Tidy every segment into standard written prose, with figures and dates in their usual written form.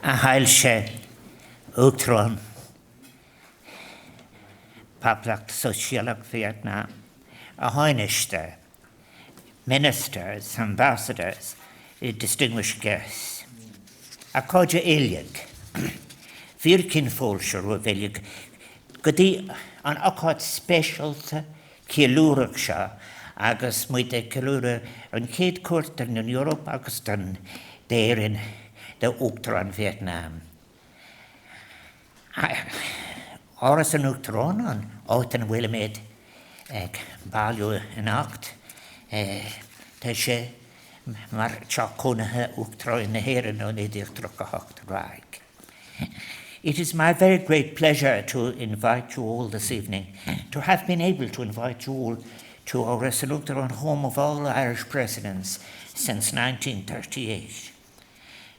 a hailse Uachtaráin Poblacht Socialist Vietnam, a Hainiste, ministers, ambassadors, distinguished guests. A Codja Iliag, Virkin Folsher Roviliag, Godi an Akkad specialte Kiluraksha, agus muide Kilura an Kate Kurtan in Europe, agus dan therein the Uachtaráin Vietnam. Oras an Uachtaráin an Otan Willamid Balio in Acht, Teshe Mar Chakunaha Uachtaráin na Heran on Idirtrakahacht Raig. It is my very great pleasure to invite you all this evening, to have been able to invite you all to our Uachtaráin home of all Irish presidents since 1938,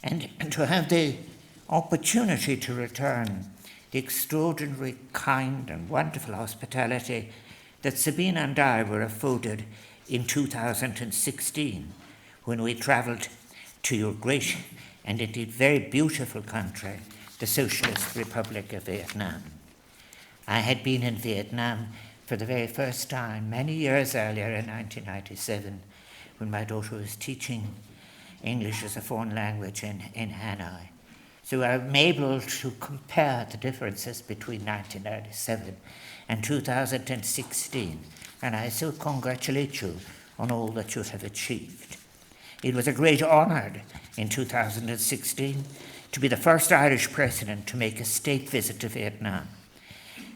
and to have the opportunity to return the extraordinary, kind and wonderful hospitality that Sabina and I were afforded in 2016 when we travelled to your great and indeed very beautiful country, the Socialist Republic of Vietnam. I had been in Vietnam for the very first time many years earlier in 1997 when my daughter was teaching English as a foreign language in Hanoi. So I'm able to compare the differences between 1997 and 2016, and I so congratulate you on all that you have achieved. It was a great honour in 2016 to be the first Irish president to make a state visit to Vietnam.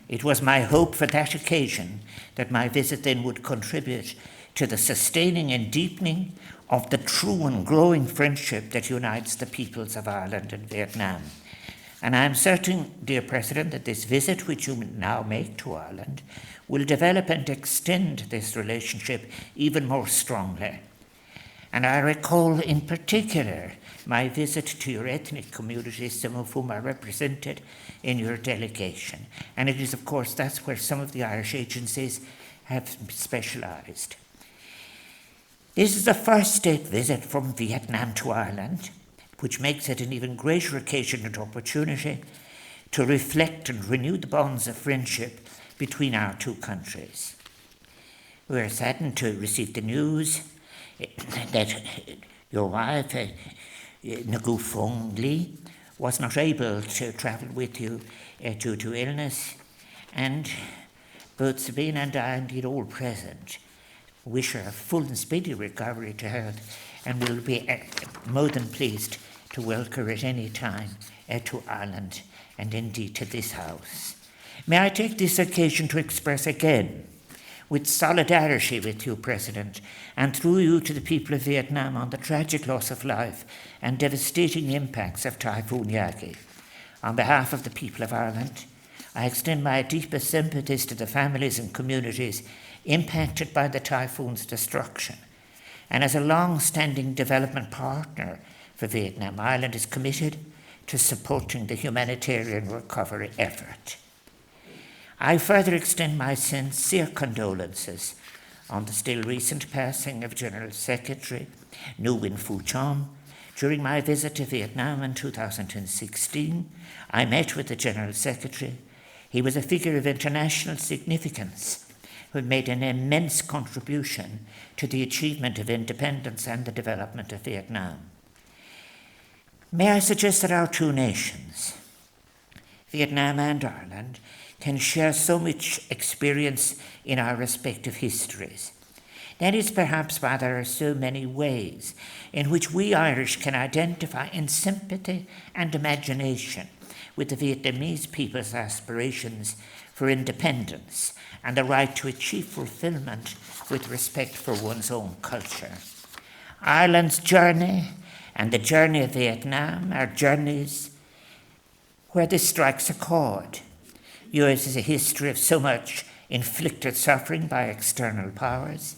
It was my hope for that occasion that my visit then would contribute to the sustaining and deepening of the true and growing friendship that unites the peoples of Ireland and Vietnam. And I am certain, dear President, that this visit which you now make to Ireland will develop and extend this relationship even more strongly. And I recall in particular my visit to your ethnic communities, some of whom are represented in your delegation. And it is, of course, that's where some of the Irish agencies have specialised. This is the first state visit from Vietnam to Ireland, which makes it an even greater occasion and opportunity to reflect and renew the bonds of friendship between our two countries. We are saddened to receive the news that your wife, Nagu Phong Lee, was not able to travel with you due to illness, and both Sabina and I, indeed all present, wish her a full and speedy recovery to health, and will be more than pleased to welcome her at any time to Ireland and indeed to this house. May I take this occasion to express again, with solidarity with you, President, and through you to the people of Vietnam on the tragic loss of life and devastating impacts of Typhoon Yagi. On behalf of the people of Ireland, I extend my deepest sympathies to the families and communities impacted by the typhoon's destruction. And as a long-standing development partner for Vietnam, Ireland is committed to supporting the humanitarian recovery effort. I further extend my sincere condolences on the still recent passing of General Secretary Nguyen Phu Trong. During my visit to Vietnam in 2016, I met with the General Secretary. He was a figure of international significance who had made an immense contribution to the achievement of independence and the development of Vietnam. May I suggest that our two nations, Vietnam and Ireland, can share so much experience in our respective histories. That is perhaps why there are so many ways in which we Irish can identify in sympathy and imagination with the Vietnamese people's aspirations for independence and the right to achieve fulfillment with respect for one's own culture. Ireland's journey and the journey of Vietnam are journeys where this strikes a chord. Yours is a history of so much inflicted suffering by external powers,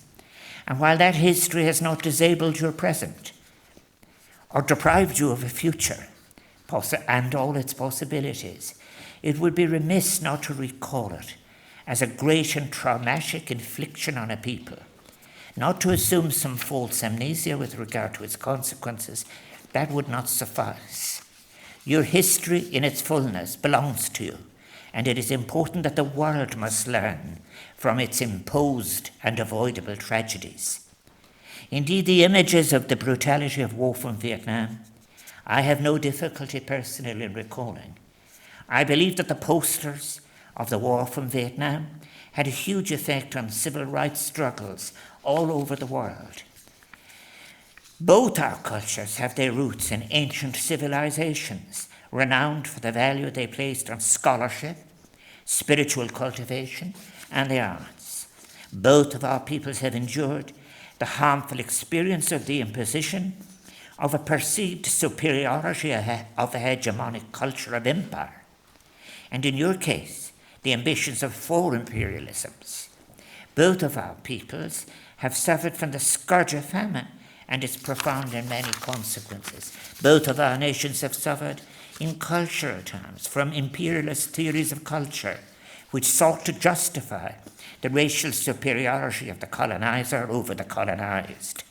and while that history has not disabled your present or deprived you of a future and all its possibilities, it would be remiss not to recall it as a great and traumatic infliction on a people, not to assume some false amnesia with regard to its consequences. That would not suffice. Your history in its fullness belongs to you, and it is important that the world must learn from its imposed and avoidable tragedies. Indeed, the images of the brutality of war from Vietnam, I have no difficulty personally in recalling. I believe that the posters of the war from Vietnam had a huge effect on civil rights struggles all over the world. Both our cultures have their roots in ancient civilizations, renowned for the value they placed on scholarship, spiritual cultivation, and the arts. Both of our peoples have endured the harmful experience of the imposition of a perceived superiority of a hegemonic culture of empire, and in your case, the ambitions of four imperialisms. Both of our peoples have suffered from the scourge of famine and its profound and many consequences. Both of our nations have suffered in cultural terms from imperialist theories of culture, which sought to justify the racial superiority of the colonizer over the colonized,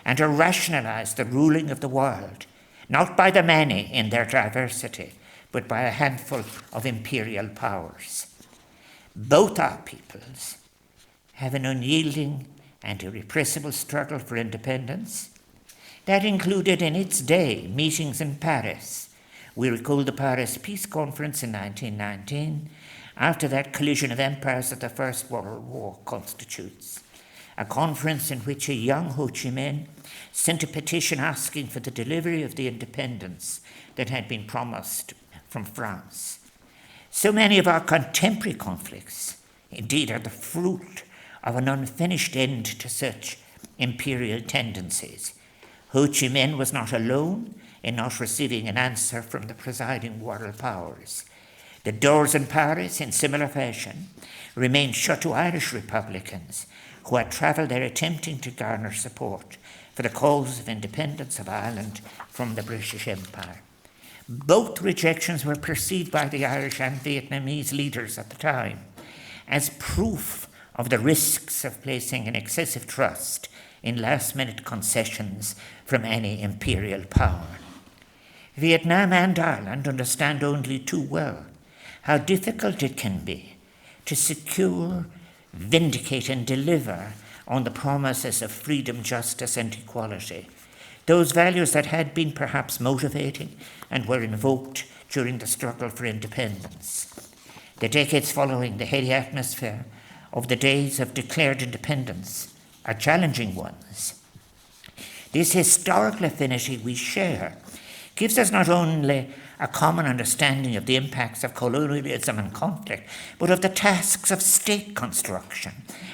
and to rationalize the ruling of the world, not by the many in their diversity, but by a handful of imperial powers. Both our peoples have an unyielding and irrepressible struggle for independence that included in its day meetings in Paris. We recall the Paris Peace Conference in 1919, after that collision of empires that the First World War constitutes, a conference in which a young Ho Chi Minh sent a petition asking for the delivery of the independence that had been promised from France. So many of our contemporary conflicts, indeed, are the fruit of an unfinished end to such imperial tendencies. Ho Chi Minh was not alone in not receiving an answer from the presiding world powers. The doors in Paris, in similar fashion, remained shut to Irish Republicans who had travelled there attempting to garner support for the cause of independence of Ireland from the British Empire. Both rejections were perceived by the Irish and Vietnamese leaders at the time as proof of the risks of placing an excessive trust in last-minute concessions from any imperial power. Vietnam and Ireland understand only too well how difficult it can be to secure, vindicate, and deliver on the promises of freedom, justice, and equality, those values that had been perhaps motivating and were invoked during the struggle for independence. The decades following the heady atmosphere of the days of declared independence are challenging ones. This historical affinity we share gives us not only a common understanding of the impacts of colonialism and conflict, but of the tasks of state construction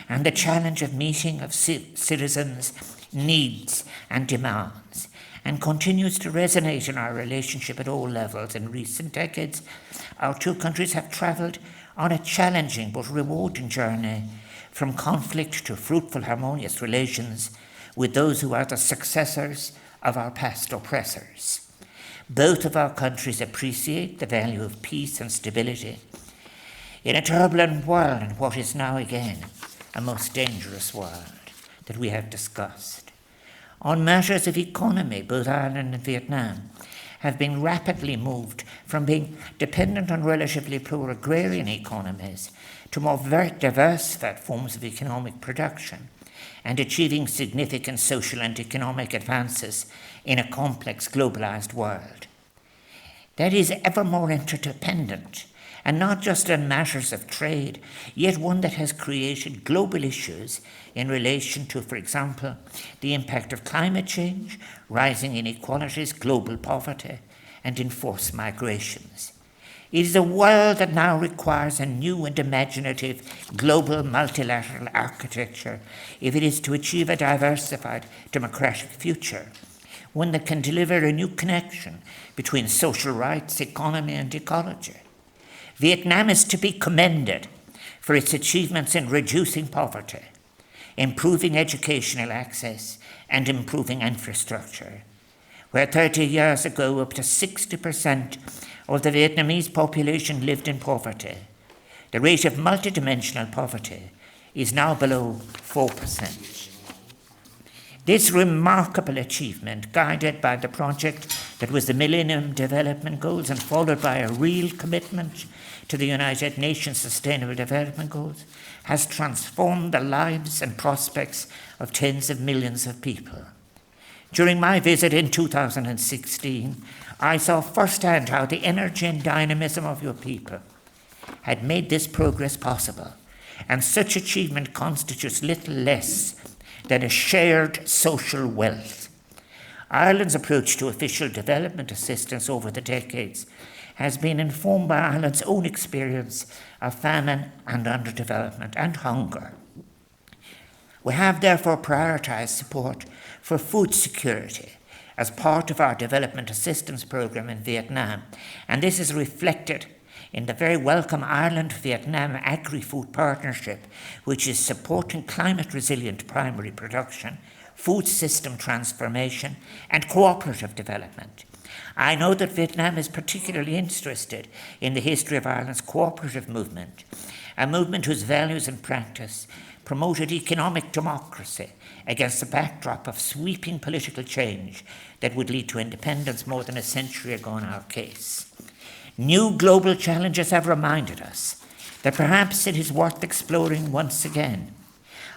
and the challenge of meeting of citizens' needs and demands, and continues to resonate in our relationship at all levels. In recent decades, our two countries have travelled on a challenging but rewarding journey from conflict to fruitful, harmonious relations with those who are the successors of our past oppressors. Both of our countries appreciate the value of peace and stability in a turbulent world, and what is now again a most dangerous world that we have discussed. On matters of economy, both Ireland and Vietnam have been rapidly moved from being dependent on relatively poor agrarian economies to more diversified forms of economic production, and achieving significant social and economic advances in a complex globalized world that is ever more interdependent, and not just in matters of trade, yet one that has created global issues in relation to, for example, the impact of climate change, rising inequalities, global poverty, and enforced migrations. It is a world that now requires a new and imaginative global multilateral architecture if it is to achieve a diversified democratic future, one that can deliver a new connection between social rights, economy, and ecology. Vietnam is to be commended for its achievements in reducing poverty, improving educational access, and improving infrastructure. Where 30 years ago up to 60% of the Vietnamese population lived in poverty, the rate of multidimensional poverty is now below 4%. This remarkable achievement, guided by the project that was the Millennium Development Goals and followed by a real commitment to the United Nations Sustainable Development Goals, has transformed the lives and prospects of tens of millions of people. During my visit in 2016, I saw firsthand how the energy and dynamism of your people had made this progress possible, and such achievement constitutes little less than a shared social wealth. Ireland's approach to official development assistance over the decades has been informed by Ireland's own experience of famine and underdevelopment and hunger. We have therefore prioritised support for food security as part of our development assistance programme in Vietnam, and this is reflected in the very welcome Ireland-Vietnam Agri-Food Partnership, which is supporting climate-resilient primary production, food system transformation, and cooperative development. I know that Vietnam is particularly interested in the history of Ireland's cooperative movement, a movement whose values and practice promoted economic democracy against the backdrop of sweeping political change that would lead to independence more than a century ago in our case. New global challenges have reminded us that perhaps it is worth exploring once again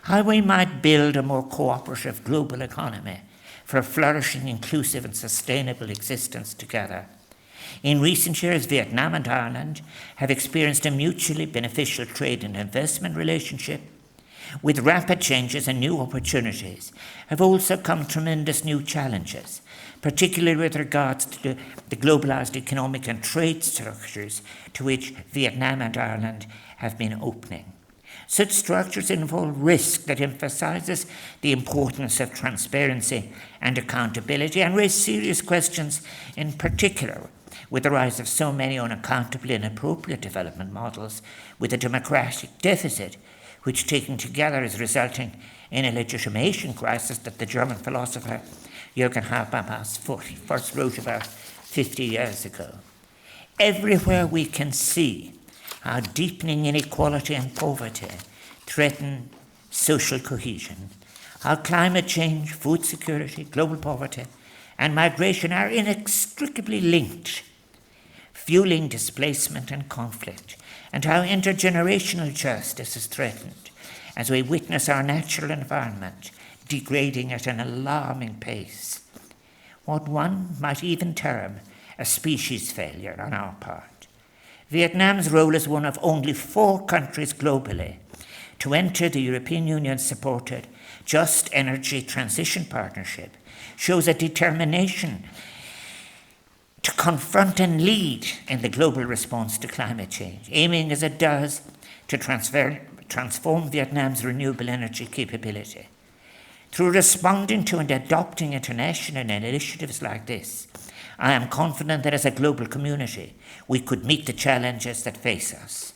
how we might build a more cooperative global economy for a flourishing, inclusive and sustainable existence together. In recent years, Vietnam and Ireland have experienced a mutually beneficial trade and investment relationship. With rapid changes and new opportunities have also come tremendous new challenges, particularly with regards to the globalised economic and trade structures to which Vietnam and Ireland have been opening. Such structures involve risk that emphasises the importance of transparency and accountability and raise serious questions, in particular with the rise of so many unaccountably inappropriate development models with a democratic deficit, which taken together is resulting in a legitimation crisis that the German philosopher Jürgen Habermas first wrote about 50 years ago. Everywhere we can see how deepening inequality and poverty threaten social cohesion, how climate change, food security, global poverty, and migration are inextricably linked, fueling displacement and conflict, and how intergenerational justice is threatened as we witness our natural environment degrading at an alarming pace. What one might even term a species failure on our part. Vietnam's role as one of only 4 countries globally to enter the European Union-supported Just Energy Transition Partnership shows a determination to confront and lead in the global response to climate change, aiming as it does to transform Vietnam's renewable energy capability. Through responding to and adopting international initiatives like this, I am confident that as a global community, we could meet the challenges that face us.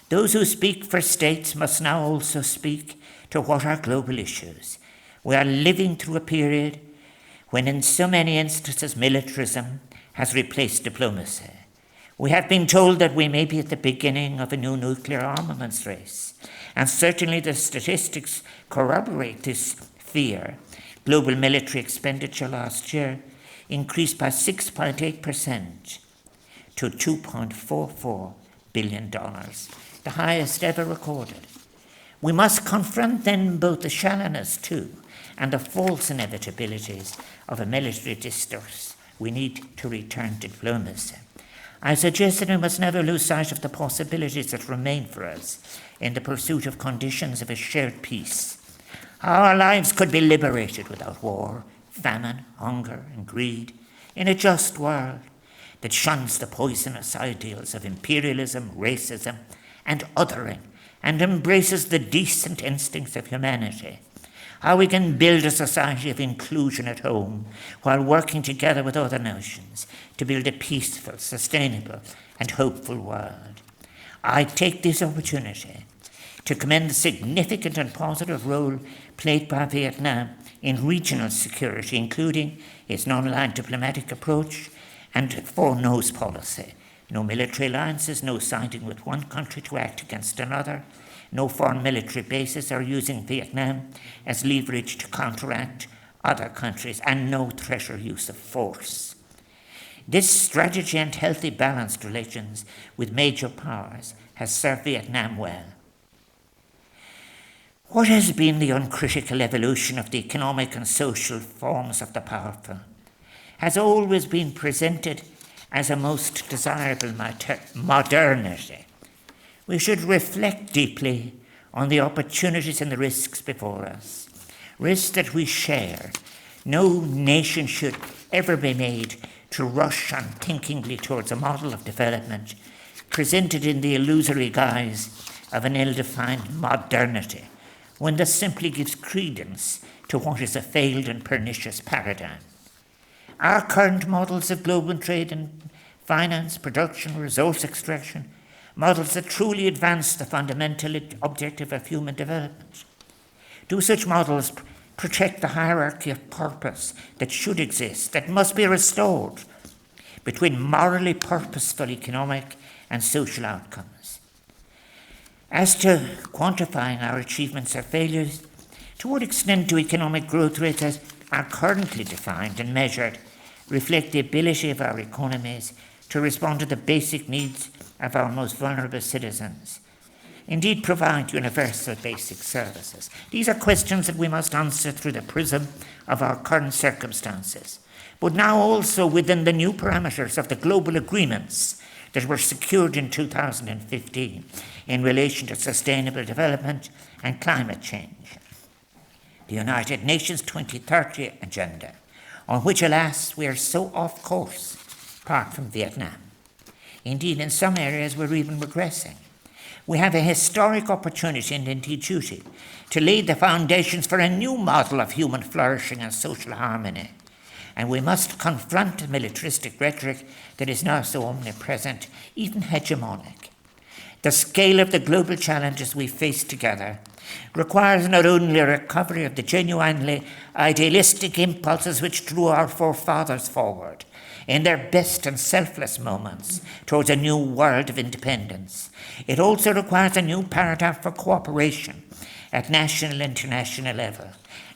Those who speak for states must now also speak to what are global issues. We are living through a period when in so many instances militarism has replaced diplomacy. We have been told that we may be at the beginning of a new nuclear armaments race, and certainly the statistics corroborate this fear. Global military expenditure last year increased by 6.8% to $2.44 billion, the highest ever recorded. We must confront then both the shallowness too and the false inevitabilities of a military discourse. We need to return to diplomacy. I suggest that we must never lose sight of the possibilities that remain for us in the pursuit of conditions of a shared peace. How our lives could be liberated without war, famine, hunger, and greed, in a just world that shuns the poisonous ideals of imperialism, racism, and othering, and embraces the decent instincts of humanity. How we can build a society of inclusion at home while working together with other nations to build a peaceful, sustainable, and hopeful world. I take this opportunity to commend the significant and positive role played by Vietnam in regional security, including its non-aligned diplomatic approach and four-nose policy. No military alliances, no siding with one country to act against another, no foreign military bases are using Vietnam as leverage to counteract other countries, and no threat or use of force. This strategy and healthy balanced relations with major powers has served Vietnam well. What has been the uncritical evolution of the economic and social forms of the powerful has always been presented as a most desirable modernity. We should reflect deeply on the opportunities and the risks before us, risks that we share. No nation should ever be made to rush unthinkingly towards a model of development presented in the illusory guise of an ill-defined modernity, one that simply gives credence to what is a failed and pernicious paradigm. Our current models of global trade and finance, production, resource extraction, models that truly advance the fundamental objective of human development. Do such models protect the hierarchy of purpose that should exist, that must be restored between morally purposeful economic and social outcomes? As to quantifying our achievements or failures, to what extent do economic growth rates as are currently defined and measured reflect the ability of our economies to respond to the basic needs of our most vulnerable citizens, indeed provide universal basic services? These are questions that we must answer through the prism of our current circumstances, but now also within the new parameters of the global agreements that were secured in 2015 in relation to sustainable development and climate change. The United Nations 2030 agenda, on which, alas, we are so off course, apart from Vietnam. Indeed, in some areas we're even regressing. We have a historic opportunity and indeed duty to lay the foundations for a new model of human flourishing and social harmony. And we must confront the militaristic rhetoric that is now so omnipresent, even hegemonic. The scale of the global challenges we face together requires not only a recovery of the genuinely idealistic impulses which drew our forefathers forward in their best and selfless moments towards a new world of independence. It also requires a new paradigm for cooperation at national and international level,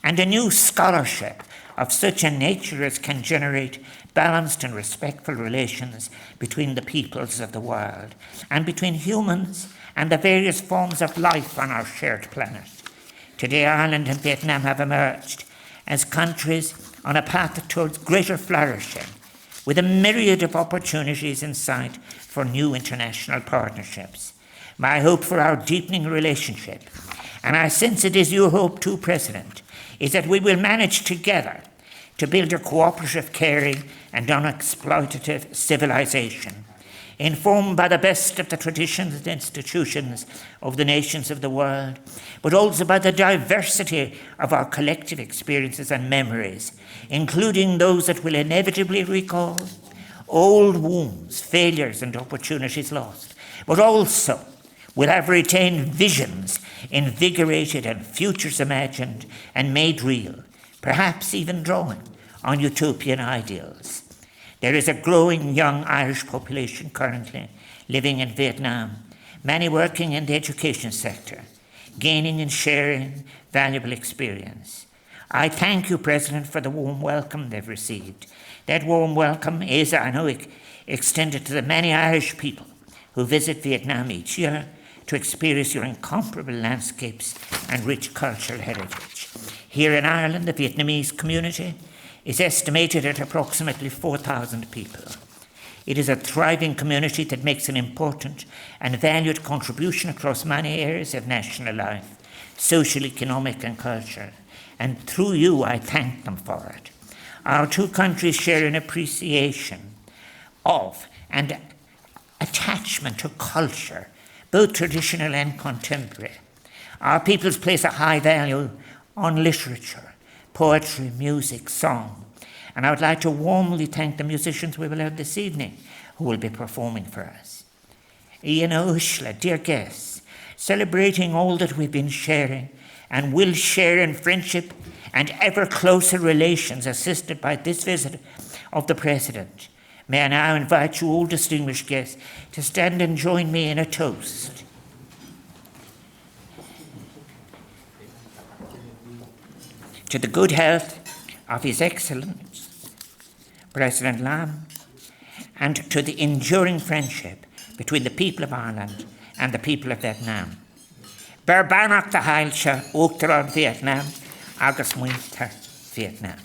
and a new scholarship of such a nature as can generate balanced and respectful relations between the peoples of the world and between humans and the various forms of life on our shared planet. Today, Ireland and Vietnam have emerged as countries on a path towards greater flourishing, with a myriad of opportunities in sight for new international partnerships. My hope for our deepening relationship, and I sense it is your hope too, President, is that we will manage together to build a cooperative, caring, and non-exploitative civilization, informed by the best of the traditions and institutions of the nations of the world, but also by the diversity of our collective experiences and memories, including those that will inevitably recall old wounds, failures, and opportunities lost, but also will have retained visions invigorated and futures imagined and made real, perhaps even drawing on utopian ideals. There is a growing young Irish population currently living in Vietnam, many working in the education sector, gaining and sharing valuable experience. I thank you, President, for the warm welcome they've received. That warm welcome is, I know, extended to the many Irish people who visit Vietnam each year to experience your incomparable landscapes and rich cultural heritage. Here in Ireland, the Vietnamese community is estimated at approximately 4,000 people. It is a thriving community that makes an important and valued contribution across many areas of national life, social, economic, and culture. And through you, I thank them for it. Our two countries share an appreciation of and attachment to culture, both traditional and contemporary. Our peoples place a high value on literature, poetry, music, song. And I would like to warmly thank the musicians we will have this evening who will be performing for us. Ian O'Shla, dear guests, celebrating all that we've been sharing and will share in friendship and ever closer relations assisted by this visit of the President. May I now invite you all distinguished guests to stand and join me in a toast. To the good health of His Excellency, President Lam, and to the enduring friendship between the people of Ireland and the people of Vietnam. Ber banach de hailse Uachtar Vietnam agus muinter Vietnam.